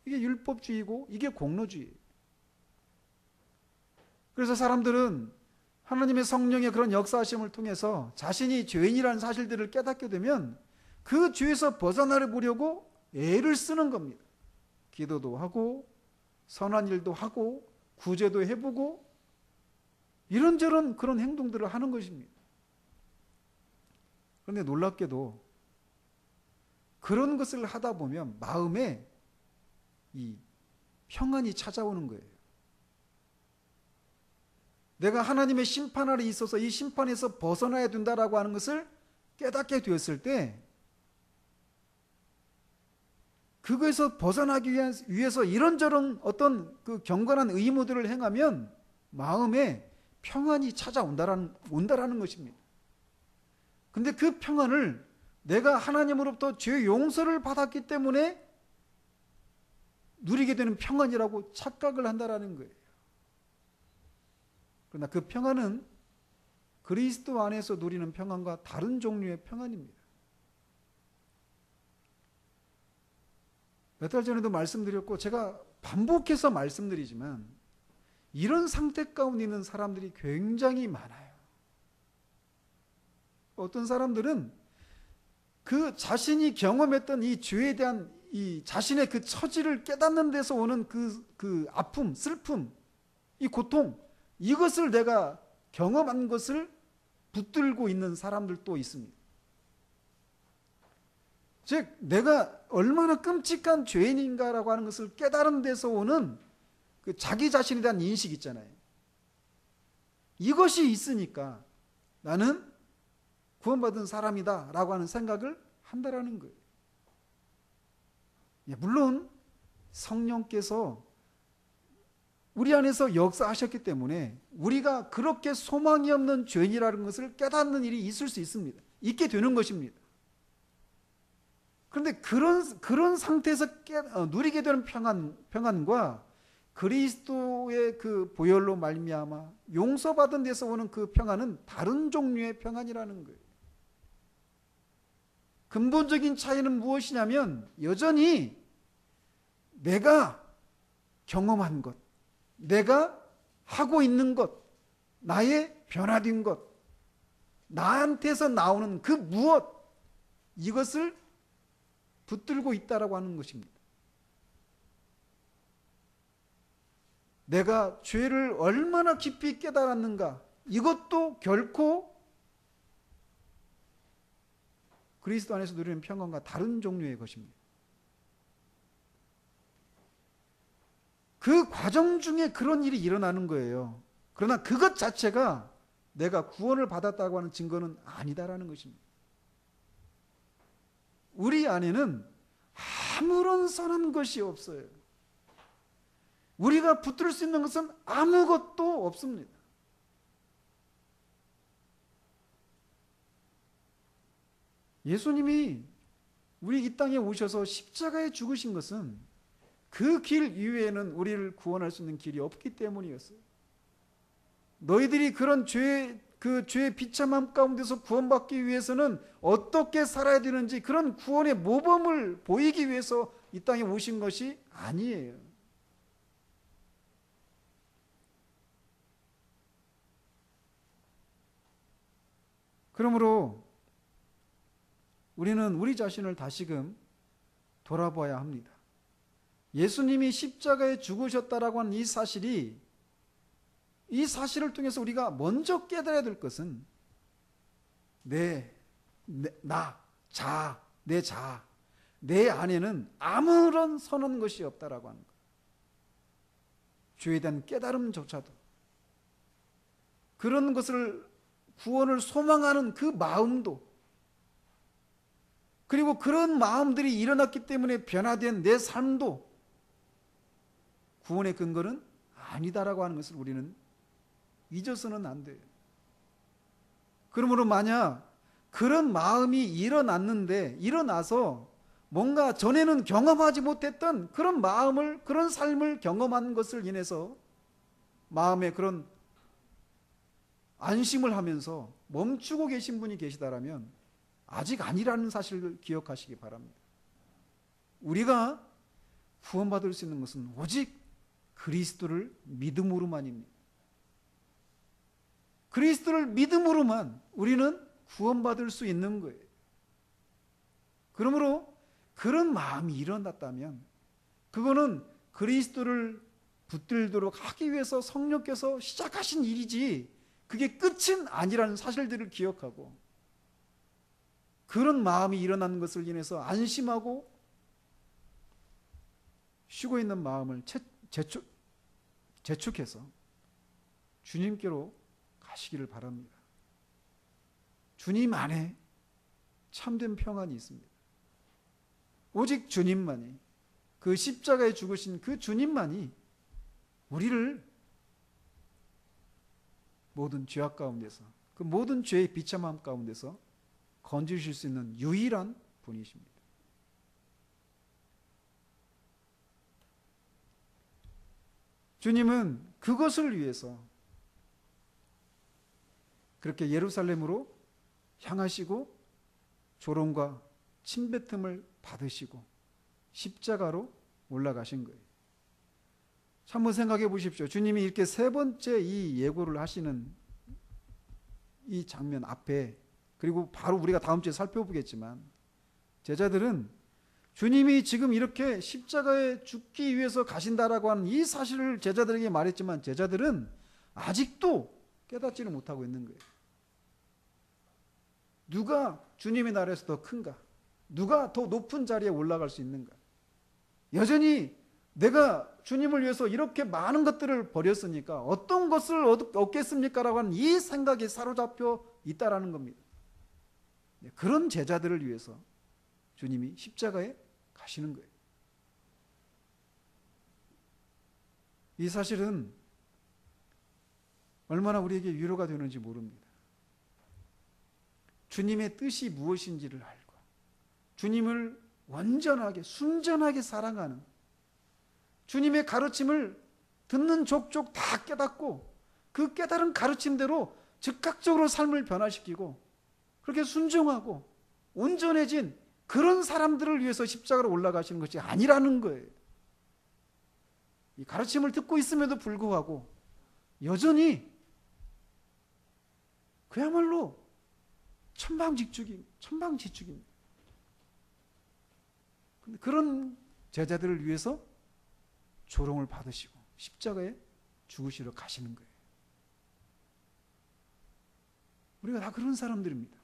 이게 율법주의고 이게 공로주의예요. 그래서 사람들은 하나님의 성령의 그런 역사하심을 통해서 자신이 죄인이라는 사실들을 깨닫게 되면 그 죄에서 벗어나려 보려고 애를 쓰는 겁니다. 기도도 하고 선한 일도 하고 구제도 해보고 이런저런 그런 행동들을 하는 것입니다. 그런데 놀랍게도 그런 것을 하다 보면 마음에 이 평안이 찾아오는 거예요. 내가 하나님의 심판 아래 있어서 이 심판에서 벗어나야 된다라고 하는 것을 깨닫게 되었을 때 그거에서 벗어나기 위해서 이런저런 어떤 그 경건한 의무들을 행하면 마음에 평안이 온다라는 것입니다. 근데 그 평안을 내가 하나님으로부터 죄 용서를 받았기 때문에 누리게 되는 평안이라고 착각을 한다라는 거예요. 그러나 그 평안은 그리스도 안에서 누리는 평안과 다른 종류의 평안입니다. 몇 달 전에도 말씀드렸고 제가 반복해서 말씀드리지만 이런 상태 가운데 있는 사람들이 굉장히 많아요. 어떤 사람들은 그 자신이 경험했던 이 죄에 대한 이 자신의 그 처지를 깨닫는 데서 오는 그 아픔, 슬픔, 이 고통, 이것을 내가 경험한 것을 붙들고 있는 사람들도 있습니다. 즉 내가 얼마나 끔찍한 죄인인가라고 하는 것을 깨달은 데서 오는 그 자기 자신에 대한 인식 있잖아요. 이것이 있으니까 나는 구원받은 사람이다 라고 하는 생각을 한다라는 거예요. 물론 성령께서 우리 안에서 역사하셨기 때문에 우리가 그렇게 소망이 없는 죄인이라는 것을 깨닫는 일이 있을 수 있습니다. 있게 되는 것입니다. 그런데 그런 상태에서 누리게 되는 평안과 그리스도의 그 보혈로 말미암아 용서받은 데서 오는 그 평안은 다른 종류의 평안이라는 거예요. 근본적인 차이는 무엇이냐면 여전히 내가 경험한 것, 내가 하고 있는 것, 나의 변화된 것, 나한테서 나오는 그 무엇, 이것을 붙들고 있다라고 하는 것입니다. 내가 죄를 얼마나 깊이 깨달았는가, 이것도 결코 그리스도 안에서 누리는 평강과 다른 종류의 것입니다. 그 과정 중에 그런 일이 일어나는 거예요. 그러나 그것 자체가 내가 구원을 받았다고 하는 증거는 아니다라는 것입니다. 우리 안에는 아무런 선한 것이 없어요. 우리가 붙들 수 있는 것은 아무것도 없습니다. 예수님이 우리 이 땅에 오셔서 십자가에 죽으신 것은 그 길 이외에는 우리를 구원할 수 있는 길이 없기 때문이었어요. 너희들이 그런 그 죄의 비참함 가운데서 구원받기 위해서는 어떻게 살아야 되는지 그런 구원의 모범을 보이기 위해서 이 땅에 오신 것이 아니에요. 그러므로 우리는 우리 자신을 다시금 돌아봐야 합니다. 예수님이 십자가에 죽으셨다라고 하는 이 사실을 통해서 우리가 먼저 깨달아야 될 것은 내 안에는 아무런 선한 것이 없다라고 하는 것. 죄에 대한 깨달음조차도, 그런 것을 구원을 소망하는 그 마음도, 그리고 그런 마음들이 일어났기 때문에 변화된 내 삶도 구원의 근거는 아니다라고 하는 것을 우리는 잊어서는 안 돼요. 그러므로 만약 그런 마음이 일어나서 뭔가 전에는 경험하지 못했던 그런 마음을, 그런 삶을 경험한 것을 인해서 마음에 그런 안심을 하면서 멈추고 계신 분이 계시다라면 아직 아니라는 사실을 기억하시기 바랍니다. 우리가 구원받을 수 있는 것은 오직 그리스도를 믿음으로만입니다. 그리스도를 믿음으로만 우리는 구원받을 수 있는 거예요. 그러므로 그런 마음이 일어났다면 그거는 그리스도를 붙들도록 하기 위해서 성령께서 시작하신 일이지 그게 끝은 아니라는 사실들을 기억하고, 그런 마음이 일어나는 것을 인해서 안심하고 쉬고 있는 마음을 재촉해서 주님께로 가시기를 바랍니다. 주님 안에 참된 평안이 있습니다. 오직 주님만이, 그 십자가에 죽으신 그 주님만이 우리를 모든 죄악 가운데서, 그 모든 죄의 비참함 가운데서 건지실 수 있는 유일한 분이십니다. 주님은 그것을 위해서 그렇게 예루살렘으로 향하시고 조롱과 침뱉음을 받으시고 십자가로 올라가신 거예요. 한번 생각해 보십시오. 주님이 이렇게 세 번째 이 예고를 하시는 이 장면 앞에, 그리고 바로 우리가 다음 주에 살펴보겠지만, 제자들은 주님이 지금 이렇게 십자가에 죽기 위해서 가신다라고 하는 이 사실을 제자들에게 말했지만 제자들은 아직도 깨닫지를 못하고 있는 거예요. 누가 주님의 나라에서 더 큰가? 누가 더 높은 자리에 올라갈 수 있는가? 여전히 내가 주님을 위해서 이렇게 많은 것들을 버렸으니까 어떤 것을 얻겠습니까? 라고 하는 이 생각에 사로잡혀 있다라는 겁니다. 그런 제자들을 위해서 주님이 십자가에 가시는 거예요. 이 사실은 얼마나 우리에게 위로가 되는지 모릅니다. 주님의 뜻이 무엇인지를 알고 주님을 완전하게 순전하게 사랑하는, 주님의 가르침을 듣는 족족 다 깨닫고 그 깨달은 가르침대로 즉각적으로 삶을 변화시키고 그렇게 순종하고 온전해진 그런 사람들을 위해서 십자가로 올라가시는 것이 아니라는 거예요. 이 가르침을 듣고 있음에도 불구하고 여전히 그야말로 천방지축입니다. 그런 제자들을 위해서 조롱을 받으시고 십자가에 죽으시러 가시는 거예요. 우리가 다 그런 사람들입니다.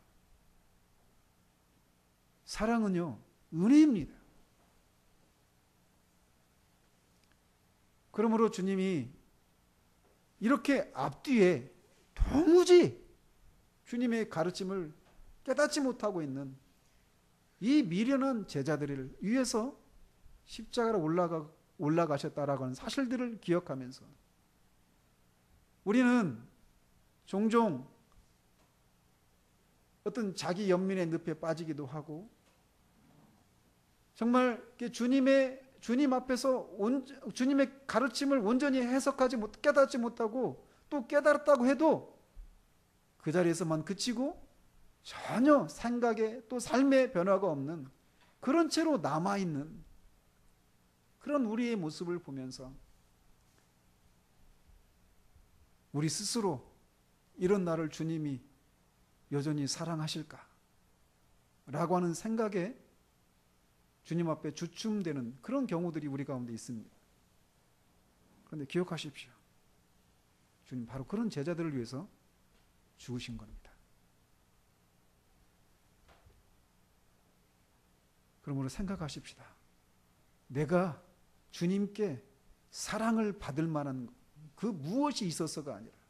사랑은요, 은혜입니다. 그러므로 주님이 이렇게 앞뒤에 도무지 주님의 가르침을 깨닫지 못하고 있는 이 미련한 제자들을 위해서 십자가로 올라가셨다라고 하는 사실들을 기억하면서 우리는 종종 어떤 자기 연민의 늪에 빠지기도 하고 정말 주님 앞에서 주님의 가르침을 온전히 깨닫지 못하고 또 깨달았다고 해도 그 자리에서만 그치고 전혀 생각에 또 삶의 변화가 없는 그런 채로 남아있는 그런 우리의 모습을 보면서 우리 스스로 이런 나를 주님이 여전히 사랑하실까? 라고 하는 생각에 주님 앞에 주춤되는 그런 경우들이 우리 가운데 있습니다. 그런데 기억하십시오. 주님 바로 그런 제자들을 위해서 죽으신 겁니다. 그러므로 생각하십시다. 내가 주님께 사랑을 받을 만한 그 무엇이 있어서가 아니라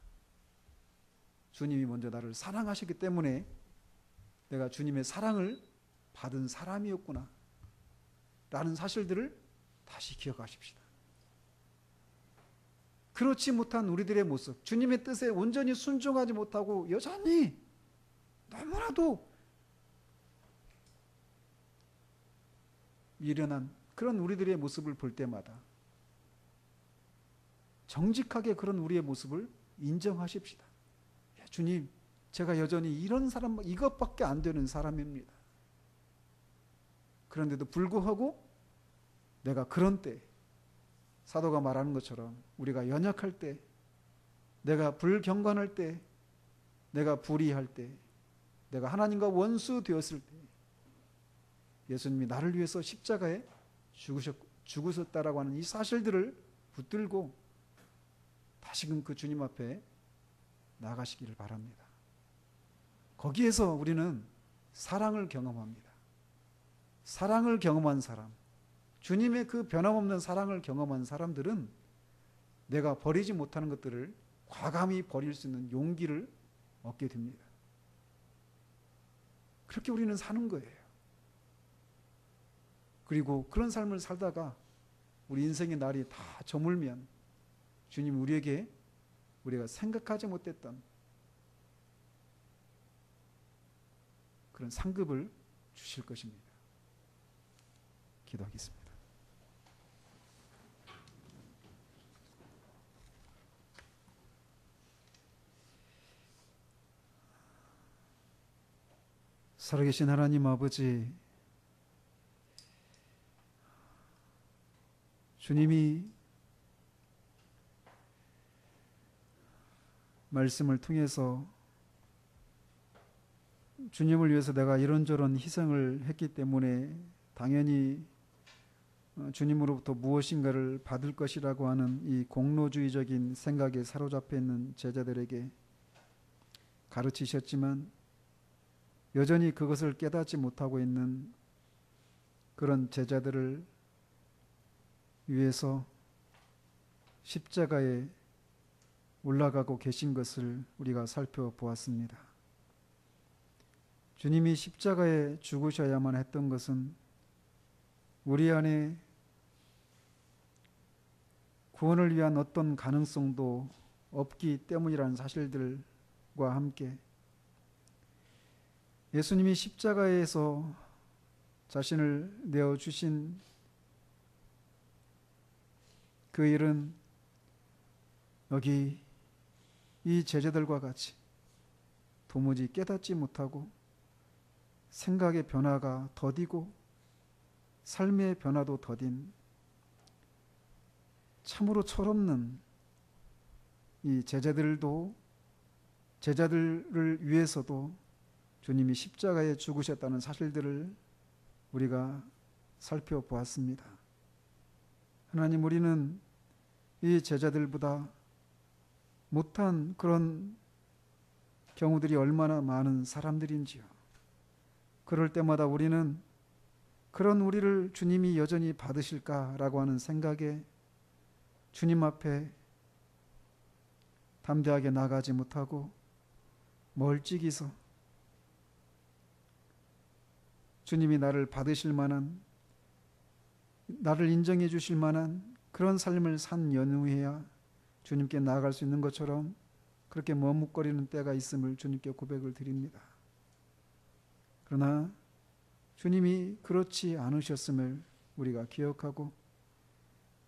주님이 먼저 나를 사랑하셨기 때문에 내가 주님의 사랑을 받은 사람이었구나 라는 사실들을 다시 기억하십시다. 그렇지 못한 우리들의 모습, 주님의 뜻에 온전히 순종하지 못하고 여전히 너무나도 미련한 그런 우리들의 모습을 볼 때마다 정직하게 그런 우리의 모습을 인정하십시다. 주님, 제가 여전히 이런 사람, 이것밖에 안 되는 사람입니다. 그런데도 불구하고 내가 그런 때, 사도가 말하는 것처럼 우리가 연약할 때, 내가 불경건할 때, 내가 불의할 때, 내가 하나님과 원수 되었을 때 예수님이 나를 위해서 십자가에 죽으셨다라고 하는 이 사실들을 붙들고 다시금 그 주님 앞에 나아가시기를 바랍니다. 거기에서 우리는 사랑을 경험합니다. 사랑을 경험한 사람, 주님의 그 변함없는 사랑을 경험한 사람들은 내가 버리지 못하는 것들을 과감히 버릴 수 있는 용기를 얻게 됩니다. 그렇게 우리는 사는 거예요. 그리고 그런 삶을 살다가 우리 인생의 날이 다 저물면 주님 우리에게 우리가 생각하지 못했던 그런 상급을 주실 것입니다. 기도하겠습니다. 살아계신 하나님 아버지, 주님이 말씀을 통해서 주님을 위해서 내가 이런저런 희생을 했기 때문에 당연히 주님으로부터 무엇인가를 받을 것이라고 하는 이 공로주의적인 생각에 사로잡혀 있는 제자들에게 가르치셨지만 여전히 그것을 깨닫지 못하고 있는 그런 제자들을 위해서 십자가에 올라가고 계신 것을 우리가 살펴보았습니다. 주님이 십자가에 죽으셔야만 했던 것은 우리 안에 구원을 위한 어떤 가능성도 없기 때문이라는 사실들과 함께 예수님이 십자가에서 자신을 내어주신 그 일은 여기 이 제자들과 같이 도무지 깨닫지 못하고 생각의 변화가 더디고 삶의 변화도 더딘 참으로 철없는 이 제자들을 위해서도 주님이 십자가에 죽으셨다는 사실들을 우리가 살펴보았습니다. 하나님, 우리는 이 제자들보다 못한 그런 경우들이 얼마나 많은 사람들인지요. 그럴 때마다 우리는 그런 우리를 주님이 여전히 받으실까라고 하는 생각에 주님 앞에 담대하게 나가지 못하고 멀찍이서 주님이 나를 받으실 만한, 나를 인정해 주실 만한 그런 삶을 산 연후에야 주님께 나아갈 수 있는 것처럼 그렇게 머뭇거리는 때가 있음을 주님께 고백을 드립니다. 그러나 주님이 그렇지 않으셨음을 우리가 기억하고,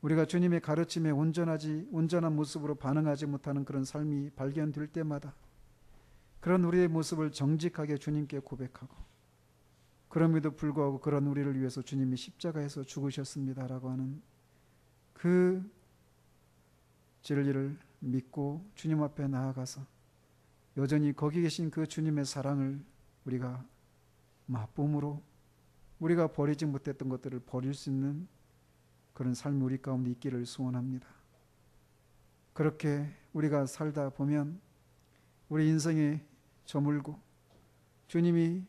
우리가 주님의 가르침에 온전한 모습으로 반응하지 못하는 그런 삶이 발견될 때마다 그런 우리의 모습을 정직하게 주님께 고백하고, 그럼에도 불구하고 그런 우리를 위해서 주님이 십자가에서 죽으셨습니다라고 하는 그 진리를 믿고 주님 앞에 나아가서 여전히 거기 계신 그 주님의 사랑을 우리가 맛봄으로 우리가 버리지 못했던 것들을 버릴 수 있는 그런 삶이 우리 가운데 있기를 소원합니다. 그렇게 우리가 살다 보면 우리 인생에 저물고 주님이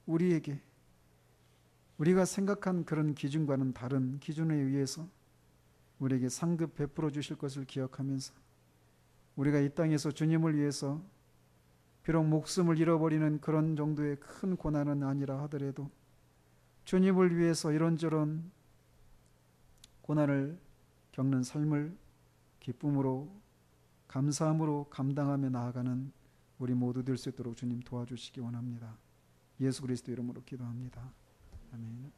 우리에게 우리가 생각한 그런 기준과는 다른 기준에 의해서 우리에게 상급 베풀어 주실 것을 기억하면서 우리가 이 땅에서 주님을 위해서 비록 목숨을 잃어버리는 그런 정도의 큰 고난은 아니라 하더라도 주님을 위해서 이런저런 고난을 겪는 삶을 기쁨으로 감사함으로 감당하며 나아가는 우리 모두 될 수 있도록 주님 도와주시기 원합니다. 예수 그리스도 이름으로 기도합니다. 아멘.